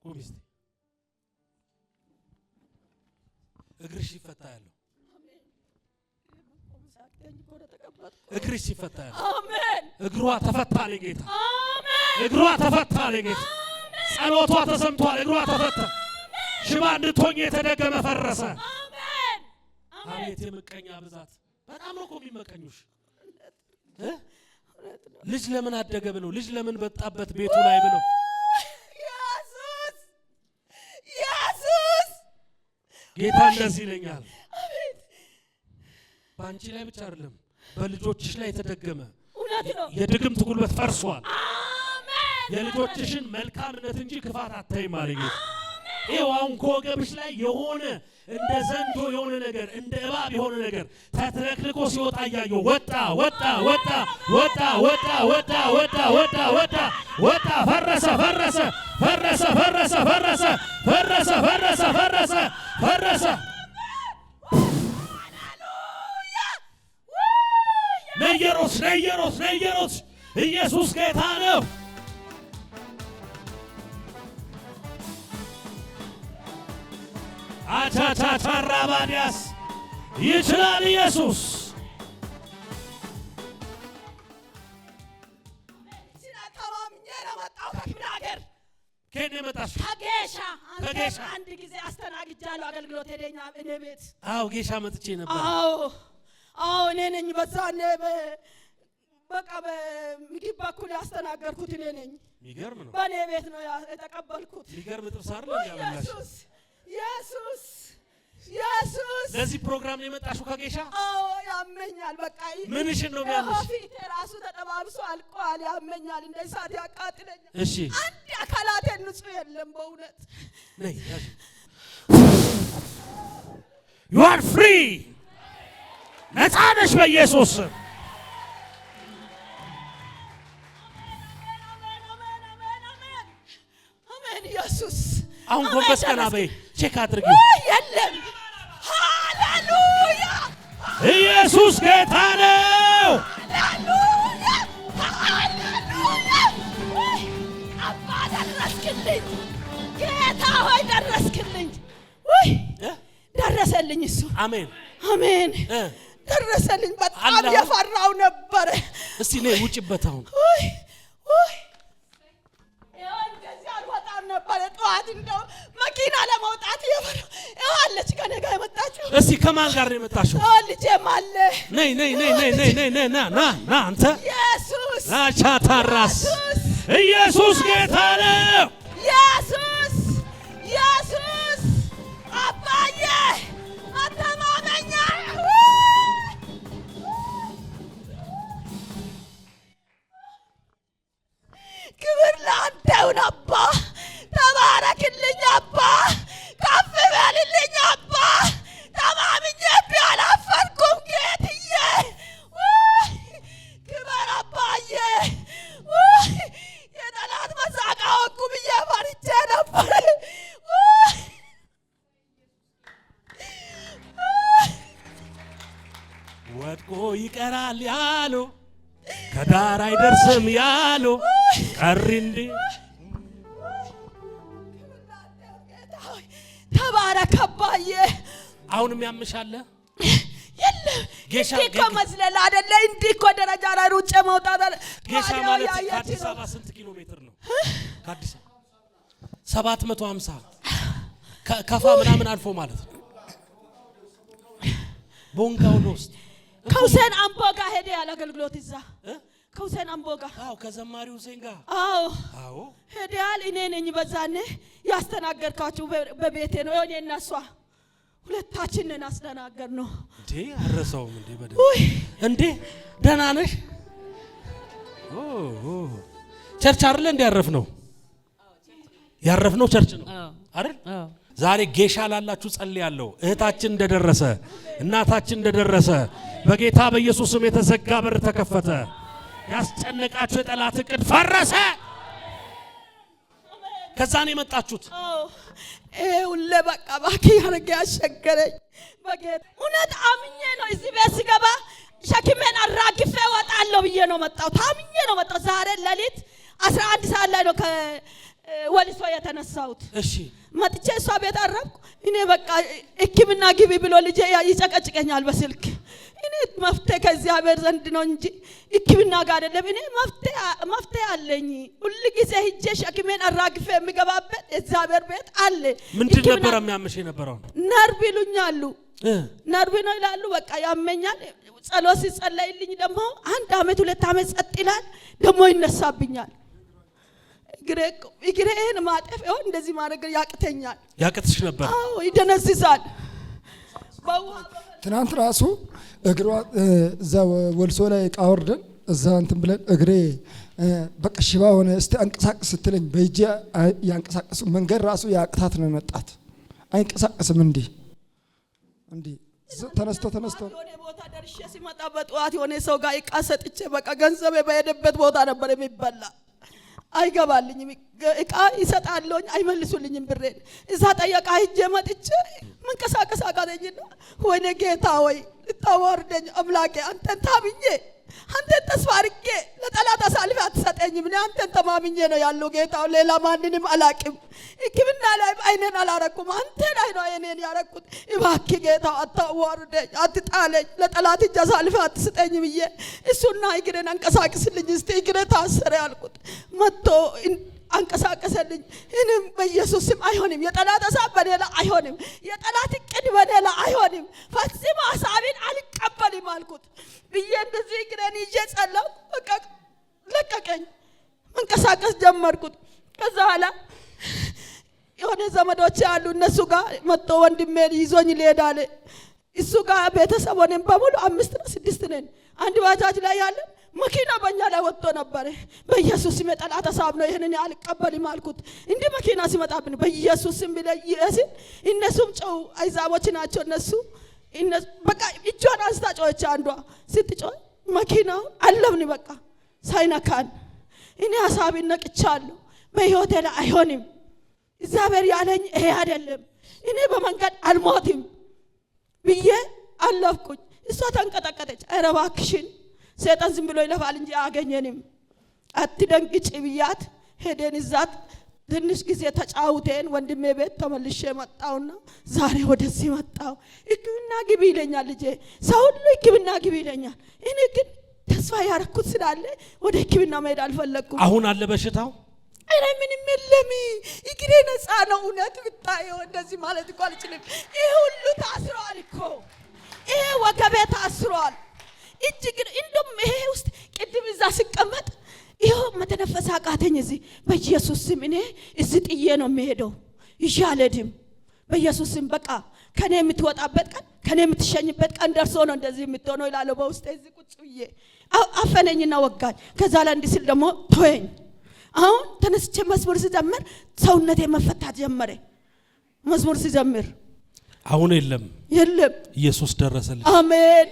ቁሚ እስቲ እግርሽ ይፈታል እግርሽ ይፈታል አሜን እግሯ ተፈታለ ጌታ አሜን እግሯ ተፈታለ ጌታ ጸሎቷ ተሰምቷል እግሯ ተፈታ ሽባ እንድትሆኝ የተደገመ ፈረሰ አሜን አቤት የምቀኛ ብዛት በጣም ነው የሚመቀኙሽ ልጅ ለምን አደገ ብለው ልጅ ለምን በጣበት ቤቱ ላይ ብለው ኢየሱስ ኢየሱስ ጌታ እንደዚህ ይለኛል አቤት ባንቺ ላይ ብቻ አይደለም በልጆችሽ ላይ የተደገመ እውነት ነው የድግምት ጉልበት ፈርሷል አሜን የልጆችሽን መልካምነት እንጂ ክፋት አታይም ማለት ነው ይዋውን ኮገብሽ ላይ የሆነ እንደ ዘንዶ የሆነ ነገር እንደ እባብ የሆነ ነገር ተትረክልኮ ሲወጣ ያየው ወጣ ወጣ ወጣ ወጣ ወጣ ወጣ ወጣ ወጣ ወጣ ወጣ ፈረሰ ፈረሰ ፈረሰ ፈረሰ ፈረሰ ፈረሰ ፈረሰ ፈረሰ ፈረሰ ነየሮስ ነየሮስ ነየሮስ ኢየሱስ ጌታ ነው አቻቻቻ ራባዲያስ ይችላል ኢየሱስ ስለተማምኜ ነው መጣው ከክብራገር ከኔ መጣሽ ከጌሻ ከጌሻ አንድ ጊዜ አስተናግጃለሁ አገልግሎት ሄደኛ እኔ ቤት አው ጌሻ መጥቼ ነበር አዎ እኔ ነኝ በዛኔ በቃ በምግብ በኩል ያስተናገርኩት እኔ ነኝ የሚገርም ነው በኔ ቤት ነው የተቀበልኩት የሚገርም ጥብስ አይደል ያበላሽ ኢየሱስ ኢየሱስ ለዚህ ፕሮግራም ላይ መጣሽው ከጌሻ አዎ ያመኛል በቃ ምንሽን ነው የሚያምሽ ፊቴ ራሱ ተጠባብሶ አልቋል ያመኛል እንደ እሳት ያቃጥለኛል እሺ አንድ አካላቴ ንጹህ የለም በእውነት ነይ ያዥ you are free ነፃ ነሽ በኢየሱስ አሜን ኢየሱስ አሁን ጎንበስ ቀና በይ ቼክ አድርጊው የለም ሃሌሉያ ኢየሱስ ጌታ ነው ሃሌሉያ ሃሌሉያ አባ ደረስክልኝ ጌታ ሆይ ደረስክልኝ ወይ ደረሰልኝ እሱ አሜን አሜን ደረሰልኝ በጣም የፈራው ነበር እስቲ ነይ ውጪበት አሁን ወይ ወይ እንደዚህ አልወጣም ነበር ጠዋት እንደው መኪና ለመውጣት የፈራው አለች ከኔ ጋር የመጣችው እስቲ ከማን ጋር ነው የመጣሽው ልጄም አለ ነይ ነይ ነይ ነይ ነይ ነይ ነይ ና አንተ ኢየሱስ አቻታራስ ኢየሱስ ጌታ ነው ኢየሱስ ኢየሱስ አባዬ አተማመኛ ክብር ላንተ ይሁን አባ ተባረክልኝ አባ ከፍ በልልኝ አባ ተማምኜብህ አላፈርኩም ጌትዬ ክብር አባዬ የጠላት መሳቃ ወጉ ብዬ ፈርቼ ነበር ወድቆ ይቀራል ያሉ ከዳር አይደርስም ያሉ ቀሪ እንዴ ተባረክ አባዬ አሁንም ያምሻለ የለም ጌሻ እኮ መዝለል አይደለ እንዲህ እኮ ደረጃ ላይ ሩጬ መውጣት አለ ጌሻ ማለት ከአዲስ አበባ ስንት ኪሎ ሜትር ነው ከአዲስ አበባ 750 ከፋ ምናምን አልፎ ማለት ነው ቦንጋው ነው ውስጥ ከሁሴን አምቦ ጋር ሄደ ያለ አገልግሎት እዛ ከሁሴን አምቦ ጋር አዎ ከዘማሪ ሁሴን ጋር አዎ ሄደ ያለ እኔ ነኝ በዛኔ ያስተናገርካችሁ በቤቴ ነው እኔ እና እሷ ሁለታችንን አስተናገር ነው እንዴ አረሳውም እንዴ በደም እንዴ ደህና ነሽ ቸርች አይደል እንዴ ያረፍነው ቸርች ነው አይደል ዛሬ ጌሻ ላላችሁ ጸልያለሁ እህታችን እንደደረሰ እናታችን እንደደረሰ በጌታ በኢየሱስም የተዘጋ በር ተከፈተ ያስጨነቃችሁ የጠላት እቅድ ፈረሰ ከዛኔ የመጣችሁት ሁሌ በቃ ባኪ ያረጋ ያሸገረኝ በጌታ እውነት አምኜ ነው እዚህ ቤት ስገባ ሸክሜን አራግፌ ወጣለሁ ብዬ ነው መጣው ታምኜ ነው መጣው ዛሬ ለሊት 11 ሰዓት ላይ ነው ወልሶ የተነሳሁት። እሺ መጥቼ እሷ ቤት አረፍኩ። እኔ በቃ ሕክምና ግቢ ብሎ ልጄ ይጨቀጭቀኛል በስልክ። እኔ መፍትሄ ከእግዚአብሔር ዘንድ ነው እንጂ ሕክምና ጋር አይደለም። እኔ መፍትሄ አለኝ። ሁሉ ጊዜ ሂጄ ሸክሜን አራግፌ የሚገባበት እግዚአብሔር ቤት አለ። ምንድን ነበር የሚያምሽ የነበረው? ነርቭ ይሉኛሉ። ነርቭ ነው ይላሉ። በቃ ያመኛል። ጸሎት ሲጸለይልኝ ደግሞ 1 አመት 2 አመት ጸጥ ይላል፣ ደግሞ ይነሳብኛል። እግሬን ማጠፍ ይሁን እንደዚህ ማድረግ ያቅተኛል። ያቅትሽ ነበር? አዎ ይደነዝዛል። ትናንት ራሱ እግሯ እዛ ወልሶ ላይ ዕቃ ወርደን እዛ እንትን ብለን እግሬ በቃ ሽባ ሆነ። እስቲ አንቀሳቅስ ስትለኝ በእጄ ያንቀሳቅሱ መንገድ ራሱ ያቅታት ነው መጣት። አይንቀሳቀስም እንዴ ተነስቶ የሆነ ቦታ ደርሼ ሲመጣ በጠዋት የሆነ ሰው ጋር ዕቃ ሰጥቼ በቃ ገንዘቤ በሄደበት ቦታ ነበር የሚበላ። አይገባልኝም። ዕቃ ይሰጣለኝ አይመልሱልኝም ብሬን። እዛ ጠየቃ ሂጄ መጥቼ መንቀሳቀስ አቃተኝና ወይኔ ጌታ ወይ ልታዋርደኝ አምላኬ አንተን ታምኜ አንተን ተስፋ አድርጌ ለጠላት አሳልፈህ አትሰጠኝም። እኔ አንተን ተማምኜ ነው ያለው ጌታ፣ ሌላ ማንንም አላቅም። ሕክምና ላይ አይኔን አላረኩም፣ አንተ ላይ ነው አይኔን ያረኩት። እባክህ ጌታ አታዋርደኝ፣ አትጣለኝ፣ ለጠላት እጅ አሳልፈህ አትሰጠኝ ብዬ እሱና እግሬን አንቀሳቅስልኝ እስቲ እግሬ ታሰረ ያልኩት መጥቶ አንቀሳቀሰልኝ። እኔም በኢየሱስ ስም አይሆንም፣ የጠላት ሐሳብ በኔ ላይ አይሆንም፣ የጠላት እቅድ በኔ ላይ አይሆንም፣ ፈጽሞ ሐሳቤን አልቀበልም አልኩት ብዬ እንደዚህ እግሬን ይዤ ጸለይኩ። በቃ ለቀቀኝ፣ መንቀሳቀስ ጀመርኩት። ከዛ ኋላ የሆነ ዘመዶች ያሉ እነሱ ጋር መጥቶ ወንድሜ ይዞኝ ሊሄዳለ እሱ ጋር ቤተሰብ ሆነን በሙሉ 5 ነው 6 ነን። አንድ ባጃጅ ላይ ያለ መኪና በእኛ ላይ ወጥቶ ነበር። በኢየሱስ ስም የጠላት ሐሳብ ነው፣ ይሄንን አልቀበልም አልኩት። እንዲህ መኪና ሲመጣብን በኢየሱስ ስም ቢለይስ እነሱም ጨው አይዛቦች ናቸው። እነሱ በቃ እጇን አንስታ ጮኸች። አንዷ ስትጮህ መኪናው አለምን በቃ ሳይነካን። እኔ ሐሳቤን ነቅቻለሁ፣ በህይወቴ ላይ አይሆንም፣ እግዚአብሔር ያለኝ ይሄ አይደለም፣ እኔ በመንገድ አልሞትም ብዬ አለፍኩኝ። እሷ ተንቀጠቀጠች። ኧረ እባክሽን ሰይጣን ዝም ብሎ ይለፋል እንጂ አያገኘንም፣ አትደንግጭ ብያት ሄደን እዛት ትንሽ ጊዜ ተጫውተን ወንድሜ ቤት ተመልሼ መጣውና ዛሬ ወደዚህ መጣው። ሕክምና ግቢ ይለኛል ልጄ፣ ሰው ሁሉ ሕክምና ግቢ ይለኛል። እኔ ግን ተስፋ ያረኩት ስላለ ወደ ሕክምና መሄድ አልፈለኩም። አሁን አለ በሽታው? እኔ ምንም የለም፣ እግሬ ነፃ ነው። እውነት ብታየው እንደዚህ ማለት እኮ አልችልም። ይሄ ሁሉ ታስሯል እኮ፣ ይሄ ወገቤ ታስሯል። እጅግ እንደውም ይሄ ውስጥ ቅድም እዛ ሲቀመጥ ይሄው መተነፈስ አቃተኝ። እዚህ በኢየሱስ ስም እኔ እዚህ ጥዬ ነው የሚሄደው፣ ይዤ አልሄድም። በኢየሱስ ስም በቃ ከኔ የምትወጣበት ቀን ከኔ የምትሸኝበት ቀን ደርሶ ነው እንደዚህ የምትሆነው ይላለሁ በውስጤ። እዚህ ቁጭ ብዬ አፈነኝና ወጋኝ። ከዛ ላይ እንዲህ ሲል ደግሞ ተወኝ። አሁን ተነስቼ መዝሙር ሲዘምር ሰውነቴ መፈታት ጀመረ። መዝሙር ሲዘምር አሁን የለም ኢየሱስ ደረሰልኝ። አሜን።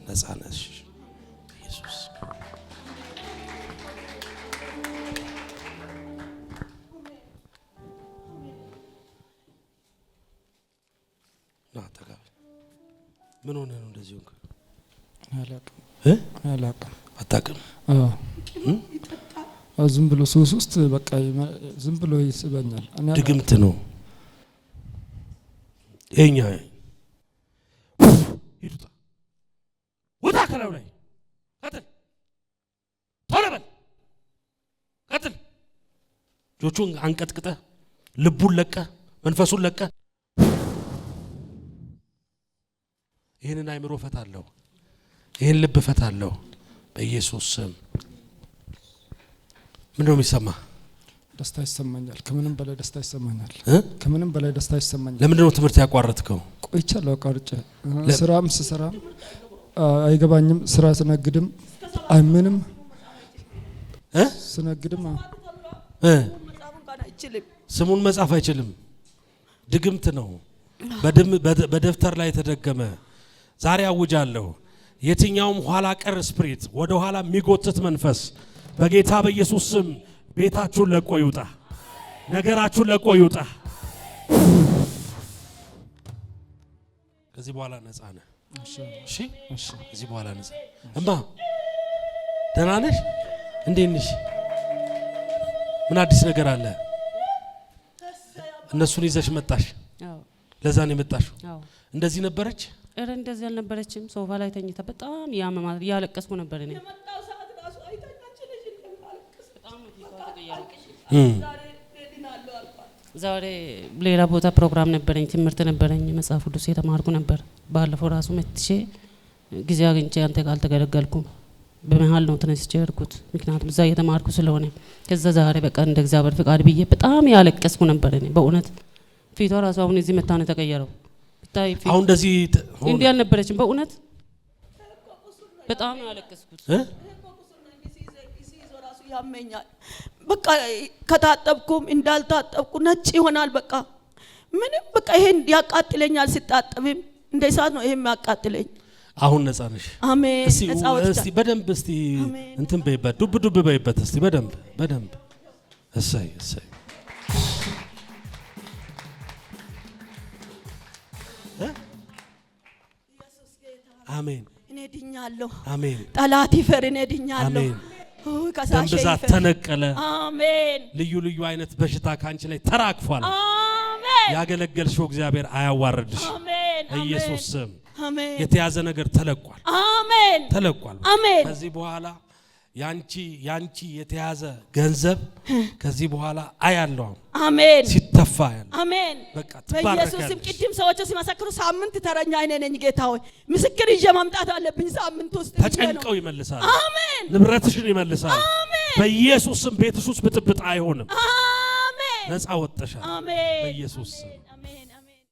ነፃ ነሽ ኢየሱስ። ናተጋ ምን ሆነ ነው እንደዚህ ሆንክ? አላውቅም። አታውቅም? ዝም ብሎ ሱስ ውስጥ በቃ ዝም ብሎ ይስበኛል። ድግምት ነው የኛ። ይዱታ ወጣ ከላው ላይ ቀጥል፣ ቶሎ በል ቀጥል። ጆቹን አንቀጥቅጠ፣ ልቡን ለቀ፣ መንፈሱን ለቀ። ይሄንን አይምሮ ፈታለሁ፣ ይሄን ልብ ፈታለሁ በኢየሱስ ስም። ምን ነው የሚሰማ? ደስታ ይሰማኛል። ከምንም በላይ ደስታ ይሰማኛል። ከምንም በላይ ደስታ ይሰማኛል። ለምንድን ነው ትምህርት ያቋረጥከው? ቆይቻለሁ አቋርጬ። ስራም ስሰራ አይገባኝም። ስራ ስነግድም አይምንም ስነግድም ስሙን መጻፍ አይችልም። ድግምት ነው፣ በደብተር ላይ የተደገመ። ዛሬ አውጃለሁ፣ የትኛውም ኋላ ቀር ስፒሪት፣ ወደ ኋላ የሚጎትት መንፈስ በጌታ በኢየሱስ ስም ቤታችሁን ለቆ ይውጣ፣ ነገራችሁን ለቆ ይውጣ። ከዚህ በኋላ ነፃ ነህ። እሺ፣ ከዚህ በኋላ ነፃ። እማ ደህና ነሽ? እንዴት ነሽ? ምን አዲስ ነገር አለ? እነሱን ይዘሽ መጣሽ? አዎ። ለዛ ነው የመጣሽው? አዎ። እንደዚህ ነበረች? እረ እንደዚህ አልነበረችም። ሶፋ ላይ ተኝታ በጣም ያመማት ያለቀስኩ ነበር እኔ። የመጣው ሰዓት ራሱ አይታኛች ልጅ እንደማለቅስ በጣም ተቀየረች። ዛሬ እድናለሁ አልኳት። ዛሬ ሌላ ቦታ ፕሮግራም ነበረኝ፣ ትምህርት ነበረኝ፣ መጽሐፍ ቅዱስ የተማርኩ ነበር። ባለፈው ራሱ መጥቼ ጊዜ አግኝቼ አንተ ጋር አልተገለገልኩም። በመሃል ነው ተነስቼ ሄድኩት፣ ምክንያቱም እዛ እየተማርኩ ስለሆነ። ከዛ ዛሬ በቃ እንደ እግዚአብሔር ፍቃድ ብዬ በጣም ያለቀስኩ ነበር እኔ በእውነት። ፊቷ ራሱ አሁን እዚህ መታ ነው የተቀየረው። ብታይ አሁን እንደዚህ እንዲህ አልነበረችም በእውነት። በጣም ነው ያለቀስኩት። ራሱ ያመኛል። በቃ ከታጠብኩም እንዳልታጠብኩ ነጭ ይሆናል። በቃ ምንም በቃ ይሄን ያቃጥለኛል። ሲታጠብም እንደ እሳት ነው ይሄ የሚያቃጥለኝ። አሁን ነፃ ነሽ? አሜን። እስቲ በደንብ እስቲ እንትን በይበት፣ ዱብ ዱብ በይበት እስቲ በደንብ። እሰይ እሰይ። አሜን። እኔ ድኛለሁ። አሜን። ጠላት ይፈር፣ እኔ ድኛለሁ። አሜን። ከሳሽ ብዛት ተነቀለ። አሜን። ልዩ ልዩ አይነት በሽታ ካንቺ ላይ ተራግፏል። አሜን። ያገለገልሽው እግዚአብሔር አያዋርድሽ። አሜን። ኢየሱስ ስም አሜን። የተያዘ ነገር ተለቋል። አሜን። ተለቋል። አሜን። ከዚህ በኋላ ያንቺ የተያዘ ገንዘብ ከዚህ በኋላ አያለው። አሜን። ሲተፋ ያለ አሜን። በቃ በኢየሱስ ስም ቅድም ሰዎች ሲመሰክሩ ሳምንት ተረኛ እኔ ነኝ። ጌታ ሆይ ምስክር ይዤ ማምጣት አለብኝ ሳምንት ውስጥ። ተጨንቀው ይመልሳል። አሜን። ንብረትሽን ይመልሳል። አሜን። በኢየሱስ ስም ቤትሽ ውስጥ ብጥብጥ አይሆንም። አሜን። ነፃ ወጥተሻል። አሜን። በኢየሱስ ስም